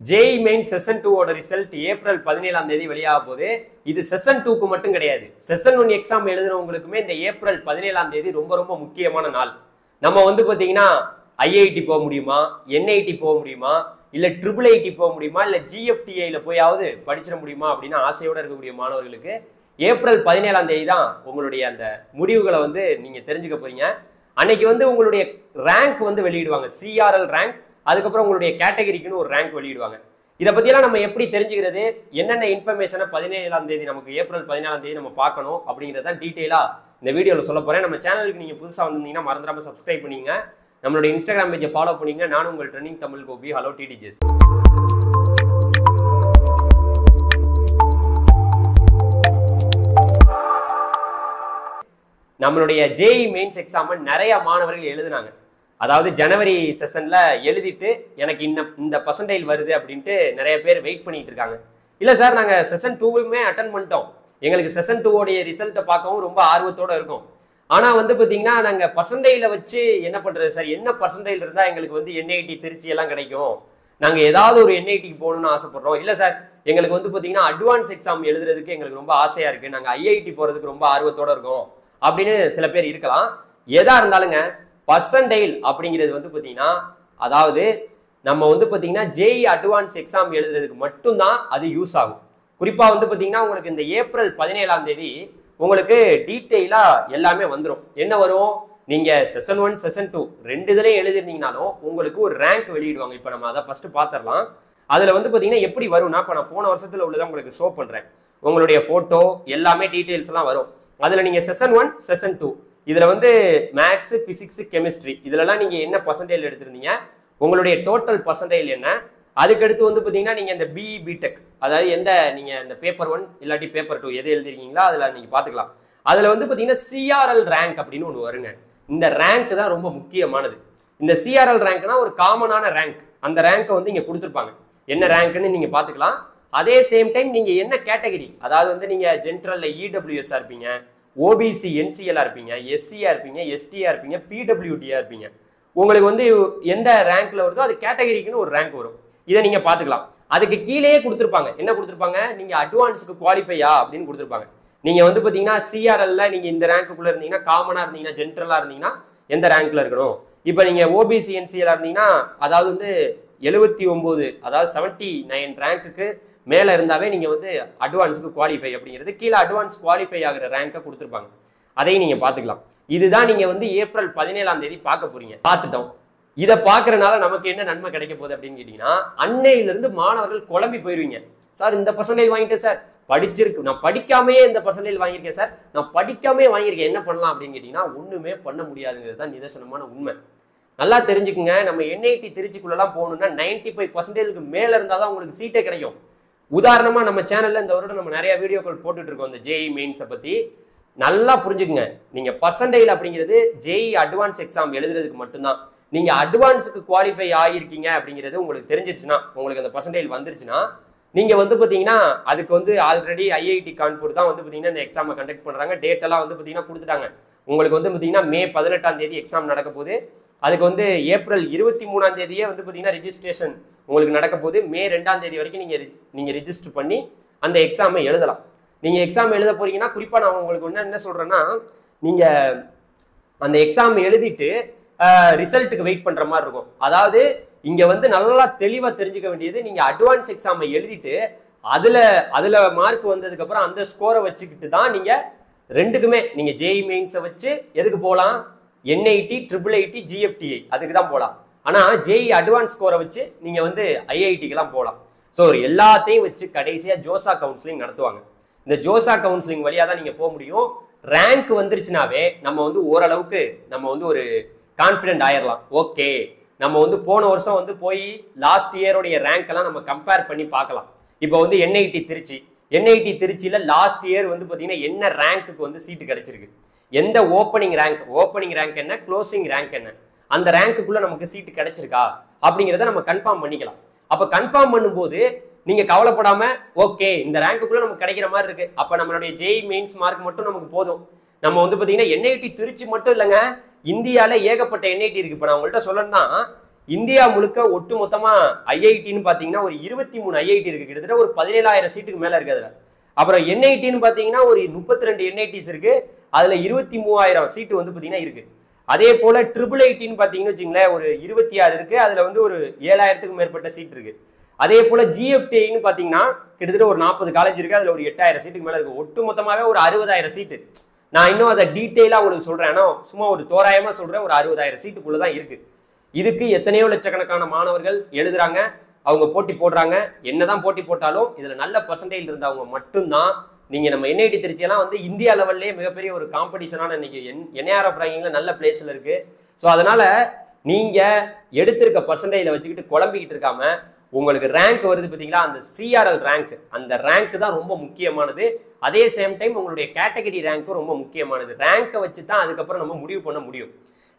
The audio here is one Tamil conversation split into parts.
JEE Main செஷன் 2 ஓட ரிசல்ட் ஏப்ரல் 17ஆம் தேதி வெளியாக போகுது. இது செஷன் 2க்கு மட்டும் கிடையாது, செஷன் 1 எக்ஸாம் எழுதுறவங்களுக்குமே இந்த ஏப்ரல் 17ஆம் தேதி ரொம்ப ரொம்ப முக்கியமான நாள். நம்ம வந்து பாத்தீங்கன்னா IIT போக முடியுமா, NIT போக முடியுமா, இல்ல IIIT போக முடியுமா, இல்ல GFTIல போயாவது படிச்சிட முடியுமா அப்படின்னு ஆசையோட இருக்கக்கூடிய மாணவர்களுக்கு ஏப்ரல் 17ஆம் தேதி தான் உங்களுடைய அந்த முடிவுகளை வந்து நீங்க தெரிஞ்சுக்க போறீங்க. அன்னைக்கு வந்து உங்களுடைய ரேங்க் வந்து வெளியிடுவாங்க, CRL ரேங்க். அதுக்கப்புறம் உங்களுடைய கேட்டகரிக்குன்னு ஒரு ரேங்க் வெளியிடுவாங்க. இதை பத்தியெல்லாம் நம்ம எப்படி தெரிஞ்சுக்கிறது, என்னென்ன இன்ஃபர்மேஷனை 17ஆம் தேதி நமக்கு ஏப்ரல் 17ஆம் தேதி நம்ம பார்க்கணும் அப்படிங்கிறத டீட்டெயிலா இந்த வீடியோவில் சொல்ல போறேன். நம்ம சேனலுக்கு நீங்க புதுசாக வந்திருந்தீங்கன்னா மறந்துடாம சப்ஸ்கிரைப் பண்ணிங்க, நம்மளுடைய இன்ஸ்டாகிராம் பேஜை ஃபாலோ பண்ணிங்க. நானும் உங்கள் trending Tamil Gopi. Hello TDJs. நம்மளுடைய JEE மெயின்ஸ் எக்ஸாம் நிறைய மாணவர்கள் எழுதுனாங்க. அதாவது ஜனவரி செஷன்ல எழுதிட்டு எனக்கு இந்த பர்சன்டைல் வருது அப்படின்ட்டு நிறைய பேர் வெயிட் பண்ணிட்டு இருக்காங்க. இல்ல சார், நாங்க செஷன் 2மே அட்டன் பண்ணிட்டோம், எங்களுக்கு செஷன் 2 உடைய ரிசல்ட்டை பார்க்கவும் ரொம்ப ஆர்வத்தோட இருக்கும். ஆனா வந்து பாத்தீங்கன்னா நாங்க பர்சன்டைல வச்சு என்ன பண்றது சார், என்ன பர்சன்டைல் இருந்தா எங்களுக்கு வந்து NIT திருச்சி எல்லாம் கிடைக்கும், நாங்க ஏதாவது ஒரு NITக்கு போகணும்னு ஆசைப்படுறோம். இல்ல சார், எங்களுக்கு வந்து பாத்தீங்கன்னா அட்வான்ஸ் எக்ஸாம் எழுதுறதுக்கு எங்களுக்கு ரொம்ப ஆசையா இருக்கு, நாங்க IIT போறதுக்கு ரொம்ப ஆர்வத்தோட இருக்கோம் அப்படின்னு சில பேர் இருக்கலாம். எதா இருந்தாலுங்க பர்சன்டைல் அப்படிங்கிறது வந்து பாத்தீங்கன்னா, அதாவது நம்ம வந்து பாத்தீங்கன்னா JEE அட்வான்ஸ் எக்ஸாம் எழுதுறதுக்கு மட்டும்தான் அது யூஸ் ஆகும். குறிப்பா வந்து பாத்தீங்கன்னா உங்களுக்கு இந்த ஏப்ரல் 17ஆம் தேதி உங்களுக்கு டீட்டெயிலா எல்லாமே வந்துடும். என்ன வரும், நீங்க செஷன் 1 செஷன் 2 ரெண்டு இதுலயும் எழுதிருந்தீங்கனாலும் உங்களுக்கு ஒரு ரேங்க் வெளியிடுவாங்க. இப்ப நம்ம அதை ஃபர்ஸ்ட் பாத்திரலாம். அதுல வந்து பாத்தீங்கன்னா எப்படி வரும்னா, இப்ப நான் போன வருஷத்துல உள்ளதை உங்களுக்கு ஷோ பண்றேன். உங்களுடைய போட்டோ எல்லாமே டீட்டெயில்ஸ் எல்லாம் வரும். அதுல நீங்க செஷன் 1 செஷன் 2 இதுல வந்து மேக்ஸ், பிசிக்ஸ், கெமிஸ்ட்ரி இதுலலாம் நீங்க என்ன பர்சன்டேஜ் எடுத்திருந்தீங்க, உங்களுடைய டோட்டல் பர்சன்டேஜ் என்ன, அதுக்கடுத்து வந்து பாத்தீங்கன்னா நீங்க இந்த BE BTech அதாவது எந்த நீங்க இந்த பேப்பர் 1 இல்லாட்டி பேப்பர் 2 எது எழுதிருக்கீங்களா அதுல நீங்க பாத்துக்கலாம். அதுல வந்து பாத்தீங்கன்னா CRL ரேங்க் அப்படின்னு ஒன்று வருங்க. இந்த ரேங்க் தான் ரொம்ப முக்கியமானது. இந்த CRL ரேங்க்னா ஒரு காமனான ரேங்க். அந்த ரேங்கை வந்து இங்க கொடுத்துருப்பாங்க, என்ன ரேங்க்னு நீங்க பாத்துக்கலாம். அதே சேம் டைம் நீங்க என்ன கேட்டகரி, அதாவது வந்து நீங்க ஜென்ரல்ல EWS இருப்பீங்க, OBC NCL இருப்பீங்க, SC இருப்பீங்க, ST இருப்பீங்க, PWD இருப்பீங்க. உங்களுக்கு வந்து எந்த ரேங்க்ல வருதோ அது கேட்டகரிக்குன்னு ஒரு ரேங்க் வரும். இதை நீங்க பாத்துக்கலாம். அதுக்கு கீழேயே கொடுத்துருப்பாங்க, என்ன கொடுத்துருப்பாங்க, நீங்க அட்வான்ஸுக்கு குவாலிஃபையா அப்படின்னு கொடுத்துருப்பாங்க. நீங்க வந்து பாத்தீங்கன்னா CRLல நீங்க இந்த ரேங்க்குள்ள இருந்தீங்கன்னா, காமனா இருந்தீங்கன்னா, ஜென்ரலா இருந்தீங்கன்னா எந்த ரேங்க்ல இருக்கணும். இப்ப நீங்க OBC NCL இருந்தீங்கன்னா, அதாவது வந்து 79 அதாவது 79 ரேங்க்குக்கு மேல இருந்தாவே நீங்க வந்து அட்வான்ஸுக்கு குவாலிஃபை அப்படிங்கிறது, கீழே அட்வான்ஸ் குவாலிஃபை ஆகிற ரேங்கை கொடுத்துருப்பாங்க. அதையும் நீங்க பாத்துக்கலாம். இதுதான் நீங்க வந்து ஏப்ரல் 17ஆம் தேதி பார்க்க போறீங்க. பார்த்துட்டோம். இதை பார்க்கறதுனால நமக்கு என்ன நன்மை கிடைக்க போகுது அப்படின்னு கேட்டீங்கன்னா, அன்னையில இருந்து மாணவர்கள் குழம்பி போயிருவீங்க. சார் இந்த பர்சன்டேஜ் வாங்கிட்டேன் சார், படிச்சிருக்கு, நான் படிக்காமையே இந்த பர்சன்டேஜ் வாங்கியிருக்கேன் சார், நான் படிக்காமே வாங்கியிருக்கேன், என்ன பண்ணலாம் அப்படின்னு கேட்டீங்கன்னா ஒண்ணுமே பண்ண முடியாதுங்கிறது தான் நிதர்சனமான உண்மை. நல்லா தெரிஞ்சுக்குங்க. நம்ம NIT திருச்சிக்குள்ளலாம் போகணும்னா 95% மேல இருந்தாதான் உங்களுக்கு சீட்டே கிடைக்கும். உதாரணமா நம்ம சேனல்ல இந்த வருடம் நம்ம நிறைய வீடியோக்கள் போட்டுட்டு இருக்கோம் இந்த JEE மெயின்ஸை பத்தி. நல்லா புரிஞ்சுக்குங்க, நீங்க பர்சன்டைல் அப்படிங்கிறது JEE அட்வான்ஸ் எக்ஸாம் எழுதுறதுக்கு மட்டும்தான். நீங்க அட்வான்ஸுக்கு குவாலிஃபை ஆகியிருக்கீங்க அப்படிங்கிறது உங்களுக்கு தெரிஞ்சிருச்சுன்னா, உங்களுக்கு அந்த பர்சன்டைல் வந்துருச்சுன்னா, நீங்க வந்து பாத்தீங்கன்னா அதுக்கு வந்து ஆல்ரெடி IIT கான்பூர் தான் வந்து பாத்தீங்கன்னா இந்த எக்ஸாமை கண்டக்ட் பண்றாங்க. டேட் எல்லாம் வந்து பாத்தீங்கன்னா கொடுத்துட்டாங்க. உங்களுக்கு வந்து பாத்தீங்கன்னா மே 18ஆம் தேதி எக்ஸாம் நடக்க போகுது. அதுக்கு வந்து ஏப்ரல் 23ஆம் தேதியே வந்து பாத்தீங்கன்னா ரெஜிஸ்ட்ரேஷன் உங்களுக்கு நடக்க போகுது. மே 2ஆம் தேதி வரைக்கும் நீங்க ரெஜிஸ்டர் பண்ணி அந்த எக்ஸாமை எழுதலாம். நீங்க எக்ஸாம் எழுத போறீங்கன்னா, குறிப்பா நான் உங்களுக்கு என்ன சொல்றேன்னா, நீங்க அந்த எக்ஸாம் எழுதிட்டு ரிசல்ட்டுக்கு வெயிட் பண்ற மாதிரி இருக்கும். அதாவது இங்க வந்து நல்லா தெளிவா தெரிஞ்சுக்க வேண்டியது, நீங்க அட்வான்ஸ் எக்ஸாமை எழுதிட்டு அதுல மார்க் வந்ததுக்கு அப்புறம் அந்த ஸ்கோரை வச்சுக்கிட்டு தான் நீங்க ரெண்டுக்குமே நீங்க JEE மெயின்ஸை வச்சு எதுக்கு போகலாம், NIT, IIIT, GFTI அதுக்கு தான் போகலாம். ஆனா JEE அட்வான்ஸ் ஸ்கோரை வச்சு நீங்க வந்து IITக்கெல்லாம் போகலாம். ஸோ எல்லாத்தையும் வச்சு கடைசியா ஜோசா கவுன்சிலிங் நடத்துவாங்க. இந்த ஜோசா கவுன்சிலிங் வழியா தான் நீங்க போக முடியும். ரேங்க் வந்துருச்சுனாவே நம்ம வந்து ஓரளவுக்கு நம்ம வந்து ஒரு கான்ஃபிடென்ட் ஆயிடலாம். ஓகே, நம்ம வந்து போன வருஷம் வந்து போய் லாஸ்ட் இயரோடைய ரேங்க் எல்லாம் நம்ம கம்பேர் பண்ணி பார்க்கலாம். இப்போ வந்து NIT திருச்சியில லாஸ்ட் இயர் வந்து பாத்தீங்கன்னா என்ன ரேங்க்குக்கு வந்து சீட்டு கிடைச்சிருக்கு, எந்த ஓப்பனிங் ரேங்க் என்ன, க்ளோசிங் ரேங்க் என்ன, அந்த ரேங்க்குள்ள நமக்கு சீட்டு கிடைச்சிருக்கா அப்படிங்கிறத நம்ம கன்ஃபார்ம் பண்ணிக்கலாம். அப்ப கன்ஃபார்ம் பண்ணும்போது நீங்க கவலைப்படாம, ஓகே இந்த ரேங்க்குள்ள நமக்கு கிடைக்கிற மாதிரி இருக்கு, அப்ப நம்மளுடைய JEE மெயின்ஸ் மார்க் மட்டும் நமக்கு போதும். நம்ம வந்து பாத்தீங்கன்னா NIT திருச்சி மட்டும் இல்லைங்க, இந்தியால ஏகப்பட்ட NIT இருக்கு. இப்ப நான் உங்கள்கிட்ட சொல்லணும்னா இந்தியா முழுக்க ஒட்டு மொத்தமா ஐஐடின்னு பாத்தீங்கன்னா ஒரு 23 ஐஐடி இருக்கு, கிட்டத்தட்ட ஒரு 17,000 சீட்டுக்கு மேல இருக்கு அதுல. அப்புறம் என்ஐடின்னு பாத்தீங்கன்னா ஒரு 32 என்ஐடிஸ் இருக்கு, அதுல 23,000 சீட்டு வந்து பாத்தீங்கன்னா இருக்கு. அதே போல ட்ரிபிள் ஐடின்னு பாத்தீங்கன்னு வச்சுங்களேன் ஒரு 26 இருக்கு, அதுல வந்து ஒரு 7,000க்கும் மேற்பட்ட சீட் இருக்கு. அதே போல ஜிஎஃப்டின்னு பாத்தீங்கன்னா கிட்டத்தட்ட ஒரு 40 காலேஜ் இருக்கு, அதுல ஒரு 8,000 சீட்டுக்கு மேல இருக்கு. ஒட்டு மொத்தமாவே ஒரு 60,000 சீட்டு. நான் இன்னும் அதை டீட்டெயிலா உங்களுக்கு சொல்றேன், ஆனா சும்மா ஒரு தோராயமா சொல்றேன், ஒரு 60,000 சீட்டுக்குள்ளதான் இருக்கு. இதுக்கு எத்தனையோ லட்சக்கணக்கான மாணவர்கள் எழுதுறாங்க, அவங்க போட்டி போடுறாங்க. என்னதான் போட்டி போட்டாலும் இதுல நல்ல பர்சன்டேஜ் இருந்தவங்க மட்டும்தான். நீங்க நம்ம என்ஐடி திருச்சியெல்லாம் வந்து இந்தியா லெவல்லே மிகப்பெரிய ஒரு காம்படிஷனான இன்னைக்கு என்ஏஆர்எஃப் ரேங்கிங்ல நல்ல பிளேஸ்ல இருக்கு. ஸோ அதனால நீங்க எடுத்திருக்க பர்சன்டேஜ்ல வச்சுக்கிட்டு குழம்பிக்கிட்டு இருக்காம, உங்களுக்கு ரேங்க் வருது பார்த்தீங்களா, அந்த சிஆர்எல் ரேங்க், அந்த ரேங்க் தான் ரொம்ப முக்கியமானது. அதே சேம் டைம் உங்களுடைய கேட்டகரி ரேங்க்கும் ரொம்ப முக்கியமானது. ரேங்கை வச்சு தான் அதுக்கப்புறம் நம்ம முடிவு பண்ண முடியும்.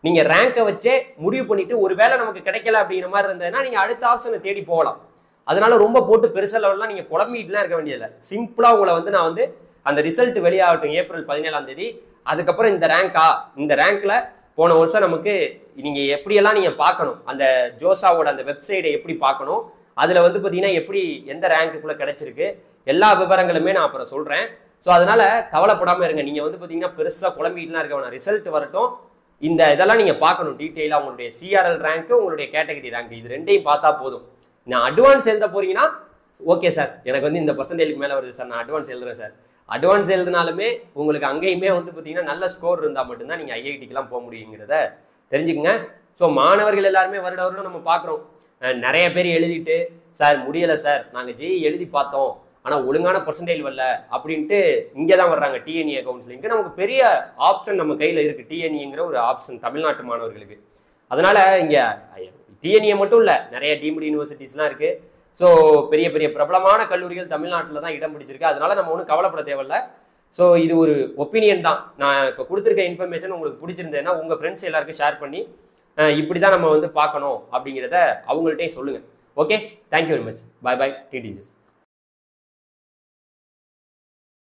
நீங்க ரேங்கை வச்சே முடிவு பண்ணிட்டு ஒருவேளை நமக்கு கிடைக்கல அப்படிங்கிற மாதிரி இருந்ததுன்னா நீங்க அடுத்த ஆப்ஷனை தேடி போகலாம். அதனால ரொம்ப போட்டு பெருசா லெவல்லாம் நீங்க குழம்பிட்டுலாம் இருக்க வேண்டியதில்லை. சிம்பிளா உங்களை வந்து நான் வந்து அந்த ரிசல்ட் வெளியாகட்டும் ஏப்ரல் 17ஆம் தேதி, அதுக்கப்புறம் இந்த ரேங்க்ல போன வருஷம் நமக்கு நீங்க எப்படியெல்லாம் நீங்க பார்க்கணும், அந்த ஜோசாவோட அந்த வெப்சைட்டை எப்படி பார்க்கணும், அதுல வந்து பாத்தீங்கன்னா எப்படி எந்த ரேங்க்குள்ள கிடைச்சிருக்கு, எல்லா விவரங்களுமே நான் அப்புறம் சொல்றேன். ஸோ அதனால கவலைப்படாம இருங்க. நீங்க வந்து பாத்தீங்கன்னா பெருசா குழம்பிட்டுலாம் இருக்க வேணாம். ரிசல்ட் வரட்டும், இந்த இதெல்லாம் நீங்க பார்க்கணும் டீட்டெயிலா. உங்களுடைய சிஆர்எல் ரேங்க், உங்களுடைய கேட்டகரி ரேங்க், இது ரெண்டையும் பார்த்தா போதும். நான் அட்வான்ஸ் எழுத போறீங்கன்னா ஓகே சார், எனக்கு வந்து இந்த பர்சன்டேஜுக்கு மேல வருது சார், நான் அட்வான்ஸ் எழுதுறேன் சார். அட்வான்ஸ் எழுதினாலுமே உங்களுக்கு அங்கேயுமே வந்து பார்த்தீங்கன்னா நல்ல ஸ்கோர் இருந்தால் மட்டும்தான் நீங்கள் ஐஐடிக்கெல்லாம் போக முடியுங்கிறத தெரிஞ்சுக்கங்க. ஸோ மாணவர்கள் எல்லாருமே வருட வருடம் நம்ம பார்க்குறோம், நிறைய பேர் எழுதிட்டு சார் முடியலை சார், நாங்கள் ஜேஇ எழுதி பார்த்தோம் ஆனால் ஒழுங்கான பர்சன்டேஜ் வரல அப்படின்ட்டு இங்கே தான் வர்றாங்க டிஎன்இ கவுன்சிலிங்க்கு. நமக்கு பெரிய ஆப்ஷன் நம்ம கையில் இருக்குது, டிஎன்இங்கிற ஒரு ஆப்ஷன் தமிழ்நாட்டு மாணவர்களுக்கு. அதனால இங்கே டிஎன்இ மட்டும் இல்லை, நிறைய டீம்டு யூனிவர்சிட்டிஸ்லாம் இருக்குது. ஸோ பெரிய பெரிய பிரபலமான கல்லூரிகள் தமிழ்நாட்டில் தான் இடம் பிடிச்சிருக்கு. அதனால நம்ம ஒன்றும் கவலைப்பட தேவையில்லை. ஸோ இது ஒரு ஒப்பீனியன் தான். நான் இப்போ கொடுத்துருக்க இன்ஃபர்மேஷன் உங்களுக்கு பிடிச்சிருந்தேன்னா உங்கள் ஃப்ரெண்ட்ஸ் எல்லாருக்கும் ஷேர் பண்ணி இப்படி தான் நம்ம வந்து பார்க்கணும் அப்படிங்கிறத அவங்கள்ட்டையும் சொல்லுங்கள். Okay, thank you very much. Bye bye டிடிஜிஸ்.